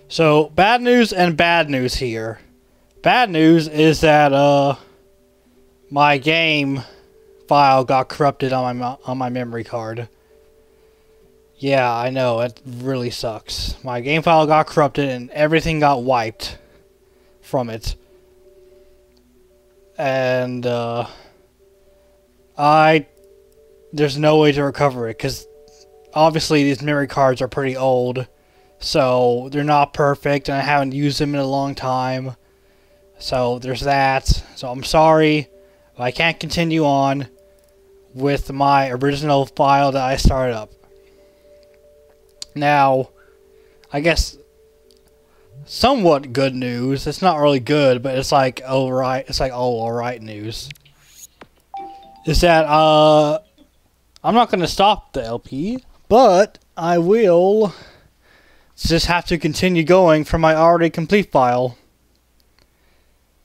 So, bad news and bad news here. Bad news is that my game file got corrupted on my memory card. Yeah, I know, it really sucks. My game file got corrupted and everything got wiped from it. And there's no way to recover it because obviously these memory cards are pretty old, so they're not perfect and I haven't used them in a long time. So there's that. So I'm sorry, but I can't continue on with my original file that I started up. Now, I guess somewhat good news. It's not really good, but it's like alright. It's like alright news. Is that I'm not gonna stop the LP, but I will just have to continue going from my already complete file.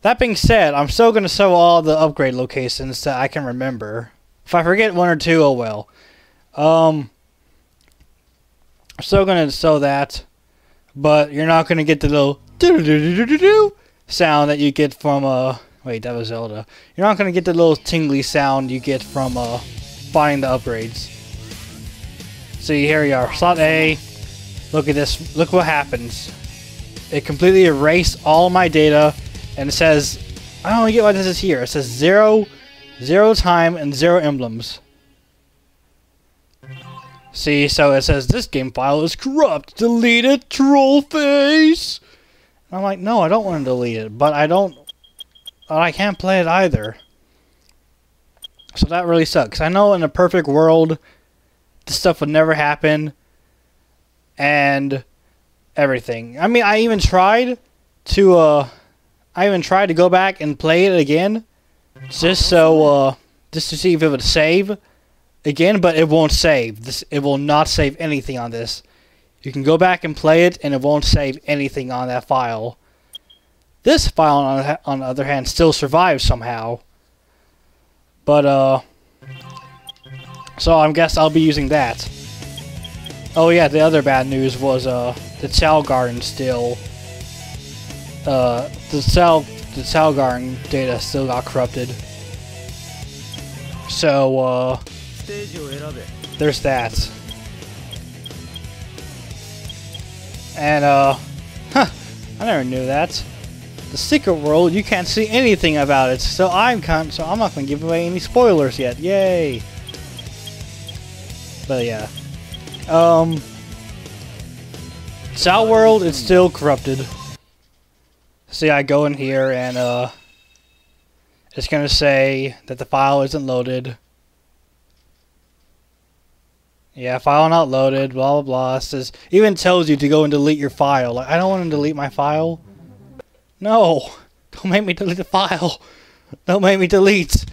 That being said, I'm still gonna show all the upgrade locations that I can remember. If I forget one or two, oh well. I'm still gonna show that, but you're not gonna get the little do-do-do-do-do-do sound that you get from wait, that was Zelda. You're not gonna get the little tingly sound you get from finding the upgrades. See, here we are, slot A. Look at this. Look what happens. It completely erased all my data, and it says, I don't really get why this is here. It says 0 time and 0 emblems. See, so it says this game file is corrupt. Delete it, troll face. And I'm like, no, I don't want to delete it, but I can't play it either. So that really sucks. I know in a perfect world, this stuff would never happen, and everything. I mean, I even tried to go back and play it again, just to see if it would save again, but it won't save. It will not save anything on this. You can go back and play it, and it won't save anything on that file. This file, on the other hand, still survives somehow. But, so I guess I'll be using that. Oh yeah, the other bad news was, the Chow Garden still, the Chow Garden data still got corrupted. So, there's that. And, I never knew that. The secret world, you can't see anything about it, so I'm not gonna give away any spoilers yet. Yay! But yeah, South World is still corrupted. See, I go in here and it's gonna say that the file isn't loaded. Yeah, file not loaded. Blah blah blah. It says, even tells you to go and delete your file. Like, I don't want to delete my file. No, don't make me delete the file. Don't make me delete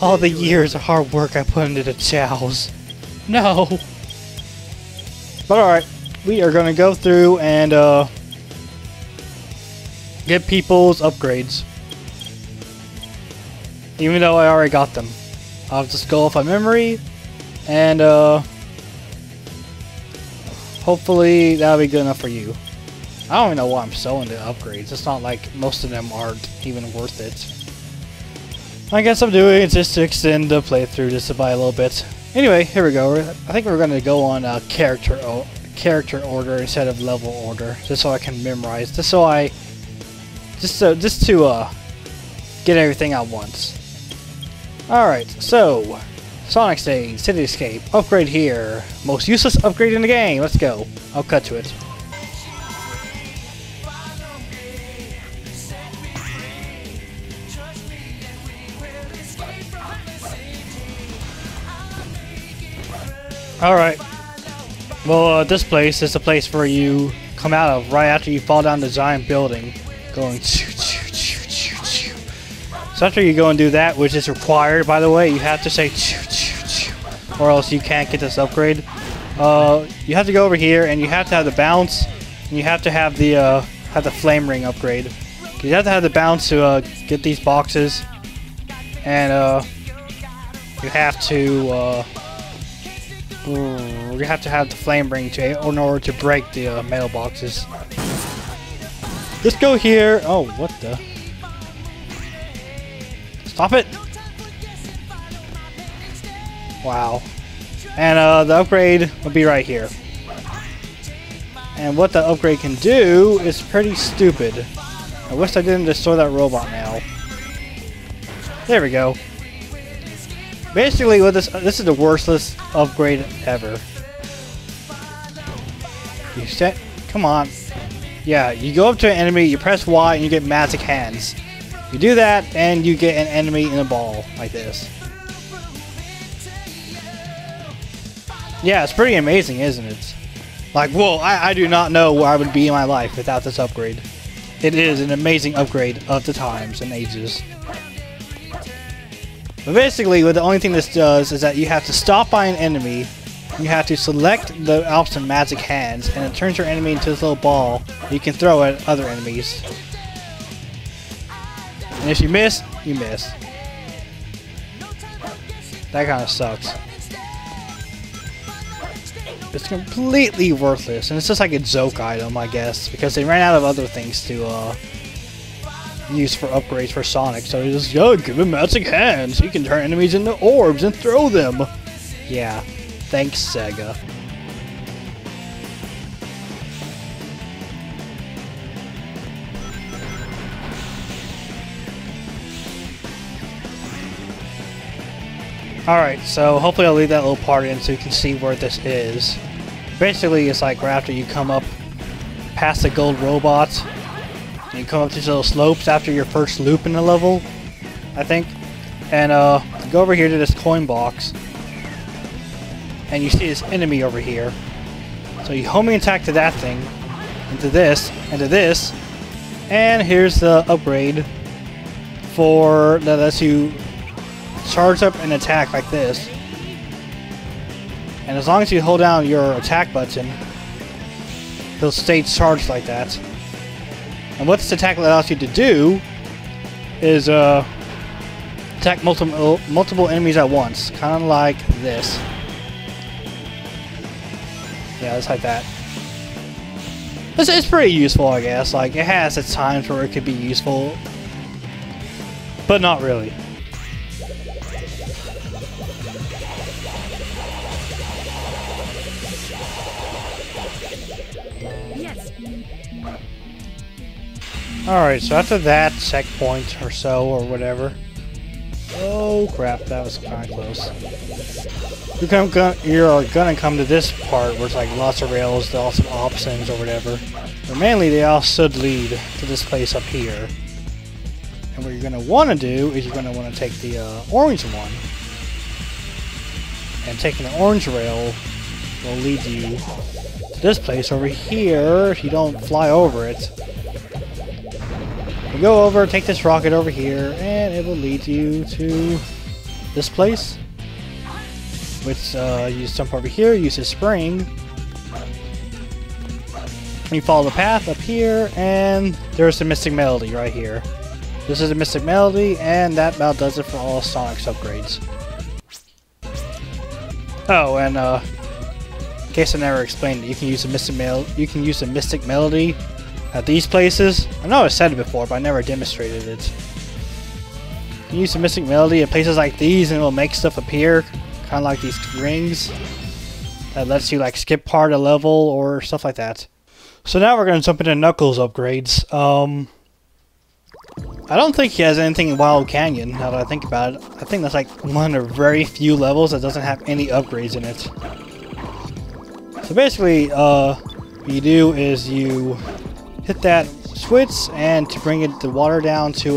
all the years of hard work I put into the chows. No. But alright, we are gonna go through and get people's upgrades. Even though I already got them. I'll just go off my memory and hopefully that'll be good enough for you. I don't even know why I'm selling the upgrades. It's not like most of them aren't even worth it. I guess I'm doing it just to extend the playthrough just by a little bit. Anyway, here we go. I think we're going to go on character order instead of level order, just so I can memorize. Just to get everything at once. All right, so Sonic Stage, Cityscape, upgrade here. Most useless upgrade in the game. Let's go. I'll cut to it. Alright, well this place is the place where you come out of right after you fall down the giant building, going choo choo choo choo choo. So after you go and do that, which is required by the way, you have to say choo choo choo, or else you can't get this upgrade. You have to go over here and you have to have the bounce, and you have to have the flame ring upgrade. You have to have the bounce to get these boxes, and you have to have the flame ring in order to break the mailboxes. Let's go here. Oh, what the? Stop it! Wow. And the upgrade will be right here. And what the upgrade can do is pretty stupid. I wish I didn't destroy that robot now. There we go. Basically, what this is the worthless upgrade ever. You set. Come on. Yeah, you go up to an enemy, you press Y, and you get magic hands. You do that, and you get an enemy in a ball like this. Yeah, it's pretty amazing, isn't it? Like, whoa, I do not know where I would be in my life without this upgrade. It is an amazing upgrade of the times and ages. But basically, what the only thing this does is that you have to stop by an enemy, you have to select the option magic hands, and it turns your enemy into this little ball that you can throw at other enemies. And if you miss, you miss. That kind of sucks. It's completely worthless, and it's just like a joke item, I guess, because they ran out of other things to use for upgrades for Sonic. So they just, yo, give him magic hands. He can turn enemies into orbs and throw them. Yeah, thanks, Sega. Alright, so hopefully I'll leave that little part in so you can see where this is. Basically, it's like right after you come up past the gold robots, and you come up these little slopes after your first loop in the level, I think. And go over here to this coin box, and you see this enemy over here. So you homing attack to that thing, into this, and here's the upgrade for that lets you charge up an attack like this, and as long as you hold down your attack button, he'll stay charged like that. And what this attack allows you to do is attack multiple enemies at once, kind of like this. Yeah, it's like that. It's pretty useful, I guess. Like, it has its times where it could be useful, but not really. Alright, so after that checkpoint or so, or whatever. Oh crap, that was kind of close. You're gonna come to this part where it's like lots of rails, lots of options or whatever. But mainly they all should lead to this place up here. And what you're gonna want to do is you're gonna want to take the orange one. And taking the orange rail will lead you to this place over here if you don't fly over it. You go over, take this rocket over here, and it will lead you to this place. Which, you just jump over here, use a spring. And you follow the path up here, and there's the Mystic Melody right here. This is a Mystic Melody, and that about does it for all of Sonic's upgrades. Oh, and, in case I never explained it, you can use a Mystic Melody at these places. I know I've said it before, but I never demonstrated it. You can use the Mystic Melody at places like these, and it will make stuff appear, kind of like these rings that lets you like skip part of a level or stuff like that. So now we're going to jump into Knuckles upgrades. I don't think he has anything in Wild Canyon, now that I think about it. I think that's like one of the very few levels that doesn't have any upgrades in it. So basically, what you do is you hit that switch, and to bring the water down to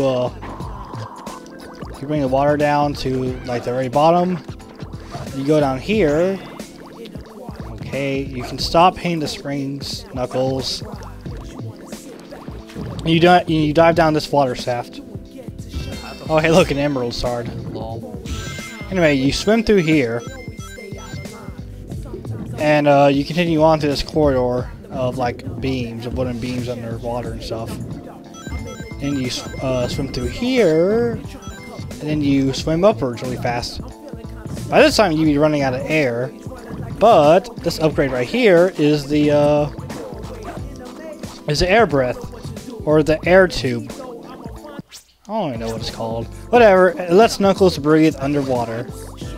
like the very bottom, you go down here. Okay, you can stop hitting the springs, Knuckles. You dive down this water shaft. Oh hey, look, an emerald shard. Lol. Anyway, you swim through here, and you continue on to this corridor of like beams, of wooden beams under water and stuff. And you swim through here, and then you swim upwards really fast. By this time you'd be running out of air, but this upgrade right here is the air breath. or the air tube. I don't even know what it's called. Whatever, it lets Knuckles breathe underwater.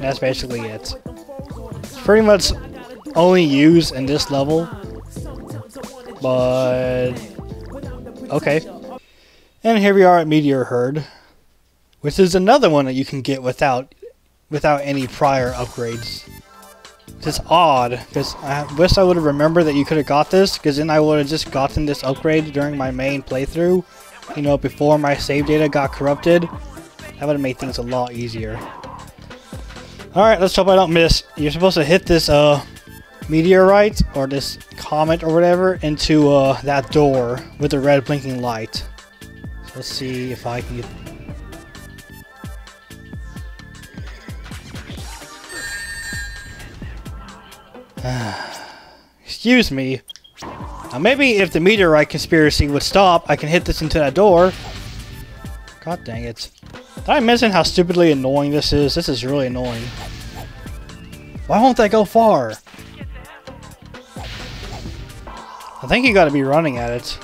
That's basically it. It's pretty much only used in this level. But okay. And here we are at Meteor Herd, which is another one that you can get without any prior upgrades. It's odd, because I wish I would have remembered that you could have got this, because then I would have just gotten this upgrade during my main playthrough. You know, before my save data got corrupted. That would have made things a lot easier. Alright, let's hope I don't miss. You're supposed to hit this meteorite, or this comet or whatever, into that door with the red blinking light. So let's see if I can get... Excuse me. Now maybe if the meteorite conspiracy would stop, I can hit this into that door. God dang it. Did I mention how stupidly annoying this is? This is really annoying. Why won't that go far? I think you gotta be running at it.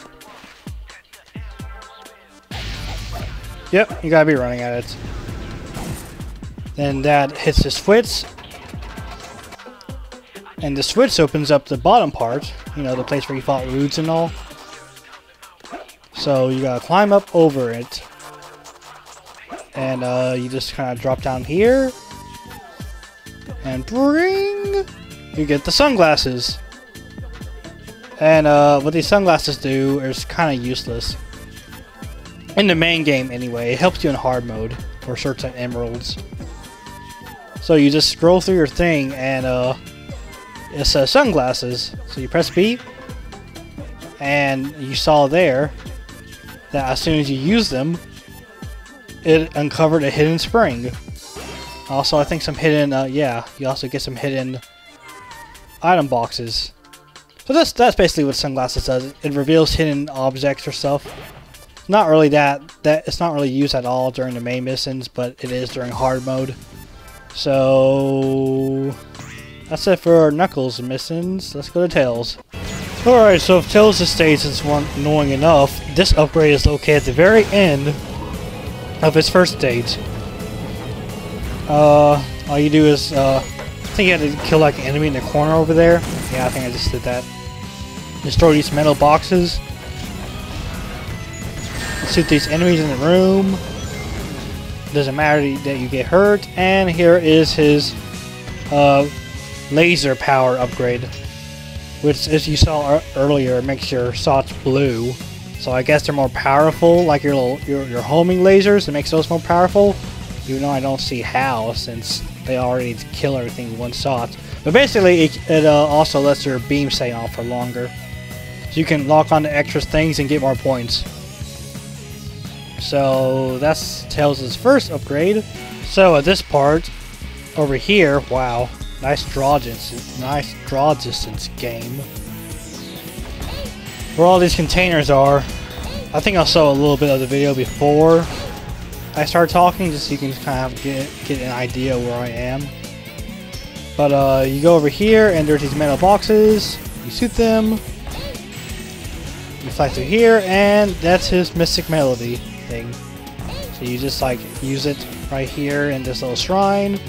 Yep, you gotta be running at it. Then that hits the switch. And the switch opens up the bottom part, you know, the place where you fought Roots and all. So you gotta climb up over it. And you just kind of drop down here. And bring! You get the sunglasses. And what these sunglasses do is kind of useless. In the main game anyway, it helps you in hard mode for certain emeralds. So you just scroll through your thing and it says sunglasses. So you press B, and you saw there that as soon as you use them, it uncovered a hidden spring. Also, I think some hidden, yeah, you also get some hidden item boxes. So that's basically what sunglasses does. It reveals hidden objects or stuff. Not really it's not really used at all during the main missions, but it is during hard mode. So that's it for Knuckles missions. Let's go to Tails. Alright, so if Tails' stages weren't annoying enough, this upgrade is located at the very end of his first stage. All you do is, I think you had to kill like an enemy in the corner over there. Yeah, I think I just did that. Destroy these metal boxes. Shoot these enemies in the room. Doesn't matter that you get hurt. And here is his laser power upgrade, which, as you saw earlier, makes your shots blue. So I guess they're more powerful, like your homing lasers. It makes those more powerful, even though I don't see how, since they already kill everything in one shot. But basically, it also lets your beam stay on for longer, so you can lock on to extra things and get more points. So that's Tails' first upgrade. So at this part over here, wow, nice draw distance game. Where all these containers are, I think I'll show a little bit of the video before I start talking, just so you can kind of get an idea where I am. But you go over here, and there's these metal boxes. You shoot them. You fly through here, and that's his Mystic Melody thing. So you just like use it right here in this little shrine,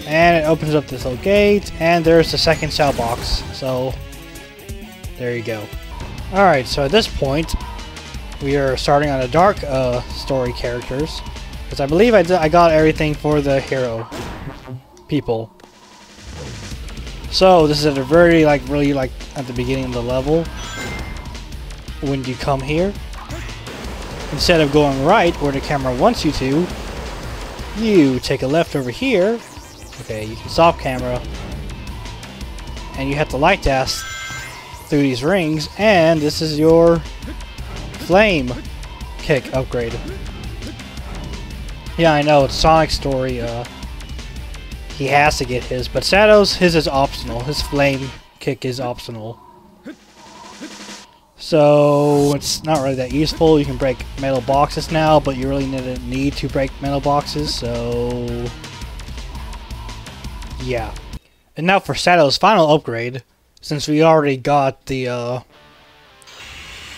and it opens up this little gate, and there's the second shell box. So there you go. Alright, so at this point we are starting on the dark story characters, because I believe I got everything for the hero people. So this is at a very really at the beginning of the level. When you come here, instead of going right where the camera wants you to, you take a left over here. Okay, you can stop camera, and you have to light dash through these rings, and this is your flame kick upgrade. Yeah, I know, it's Sonic's story, he has to get his, but Shadow's, his is optional. His flame kick is optional. So it's not really that useful. You can break metal boxes now, but you really need to break metal boxes, so yeah. And now for Shadow's final upgrade, since we already got the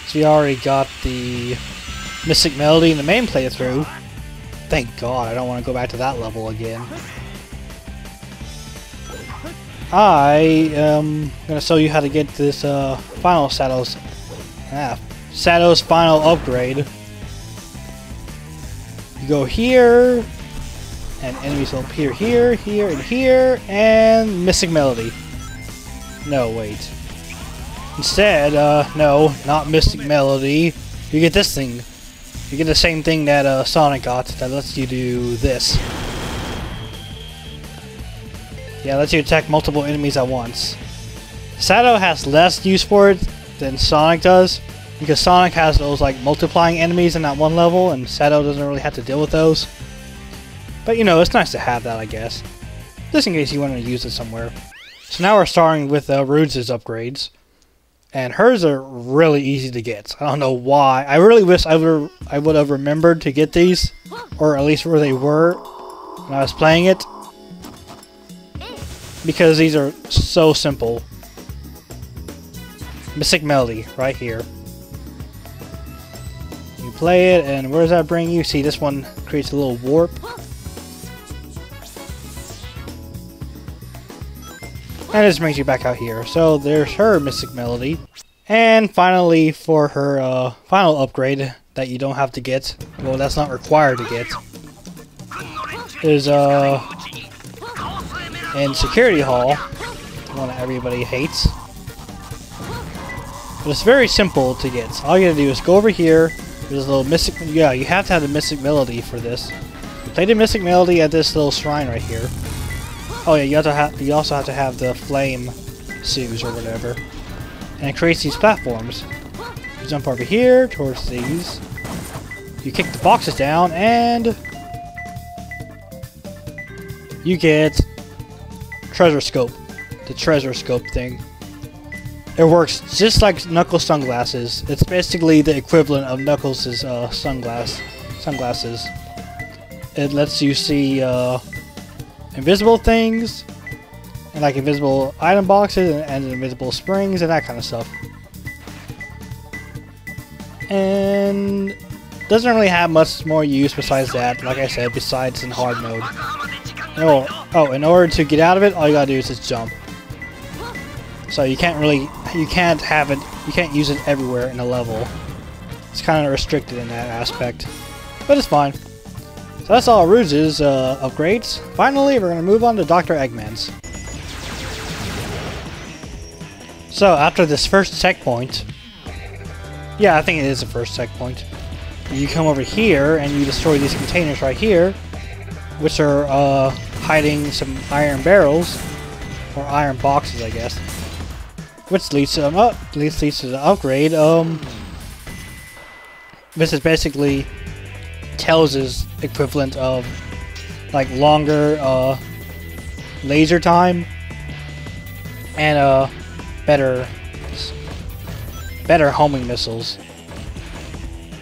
So we already got the Mystic Melody in the main playthrough. Thank God, I don't want to go back to that level again. I am gonna show you how to get this final Shadows final upgrade. You go here, and enemies will appear here, here, and here, and Mystic Melody. No, wait. Instead, no, not Mystic Melody. You get this thing. You get the same thing that Sonic got that lets you do this. Yeah, it lets you attack multiple enemies at once. Shadow has less use for it than Sonic does, because Sonic has those like multiplying enemies in that one level, and Shadow doesn't really have to deal with those. But you know, it's nice to have that, I guess. Just in case you want to use it somewhere. So now we're starting with Rude's upgrades. And hers are really easy to get. I don't know why. I really wish I would have remembered to get these, or at least where they were when I was playing it. Because these are so simple. Mystic Melody, right here. You play it, and where does that bring you? See, this one creates a little warp. And this brings you back out here. So there's her Mystic Melody. And finally, for her final upgrade that you don't have to get, well, that's not required to get, is in Security Hall, the one that everybody hates. But it's very simple to get. All you gotta do is go over here. There's a little Mystic. Yeah, you have to have the Mystic Melody for this. You play the Mystic Melody at this little shrine right here. Oh yeah, you also have to have the flame shoes or whatever. And it creates these platforms. You jump over here towards these. You kick the boxes down and you get treasure scope. The treasure scope thing. It works just like Knuckles' sunglasses. It's basically the equivalent of Knuckles' sunglasses. It lets you see invisible things, and like invisible item boxes, and invisible springs, and that kind of stuff. And doesn't really have much more use besides that, like I said, besides in hard mode. Oh, in order to get out of it, all you gotta do is just jump. So you can't use it everywhere in a level. It's kind of restricted in that aspect, but it's fine. So that's all Rude's upgrades. Finally, we're going to move on to Dr. Eggman's. So after this first checkpoint, yeah, I think it is the first checkpoint, you come over here and you destroy these containers right here, which are hiding some iron barrels, or iron boxes, I guess, which leads to leads to the upgrade. This is basically Tails' equivalent of like longer laser time and better homing missiles.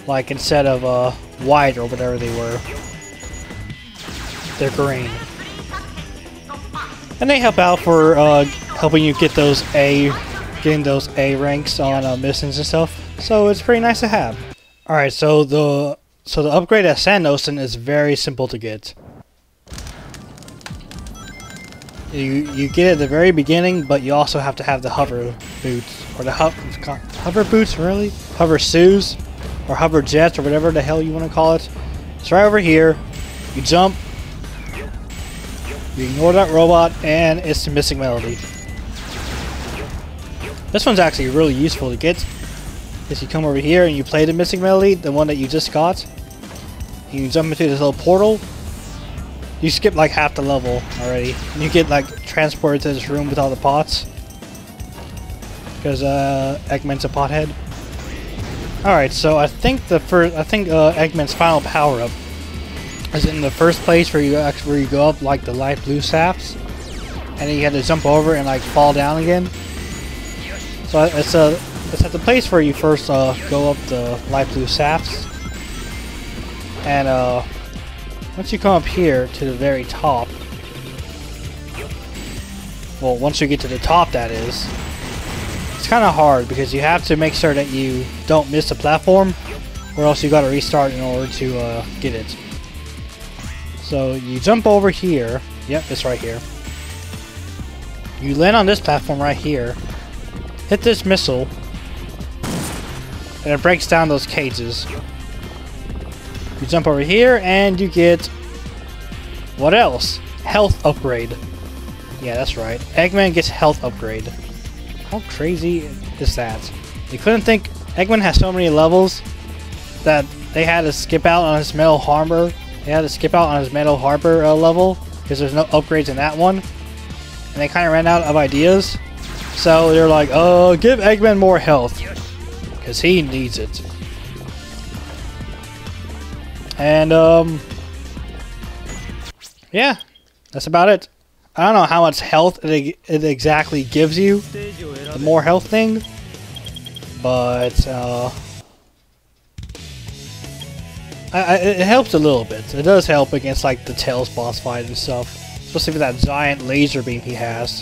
Like instead of white or whatever they were, they're green. And they help out for helping you get getting those A ranks on missions and stuff. So it's pretty nice to have. Alright, so the upgrade at Sand Ocean is very simple to get. You get it at the very beginning, but you also have to have the hover boots, or the hover boots, really? Hover shoes, or hover jets, or whatever the hell you want to call it. It's right over here. You jump, you ignore that robot, and it's the Mystic Melody. This one's actually really useful to get. Is you come over here and you play the Mystic Melody, the one that you just got. You jump into this little portal. You skip like half the level already. And you get like transported to this room with all the pots. Because Eggman's a pothead. Alright, so I think Eggman's final power-up is in the first place where you go up like the light blue shafts. And then you have to jump over and like fall down again. So it's at the place where you first go up the light blue shafts. And once you come up here to the very top, well, once you get to the top, that is, it's kind of hard because you have to make sure that you don't miss the platform, or else you gotta restart in order to get it. So you jump over here. Yep, it's right here. You land on this platform right here. Hit this missile. And it breaks down those cages. You jump over here and you get... what else? Health upgrade. Yeah, that's right. Eggman gets health upgrade. How crazy is that? You couldn't think Eggman has so many levels that they had to skip out on his Metal Harbor. They had to skip out on his Metal Harbor level because there's no upgrades in that one. And they kind of ran out of ideas. So they're like, oh, give Eggman more health. Because he needs it. And, yeah, that's about it. I don't know how much health it exactly gives you, the more health thing, but, it helps a little bit. It does help against, like, the Tails boss fight and stuff, especially with that giant laser beam he has.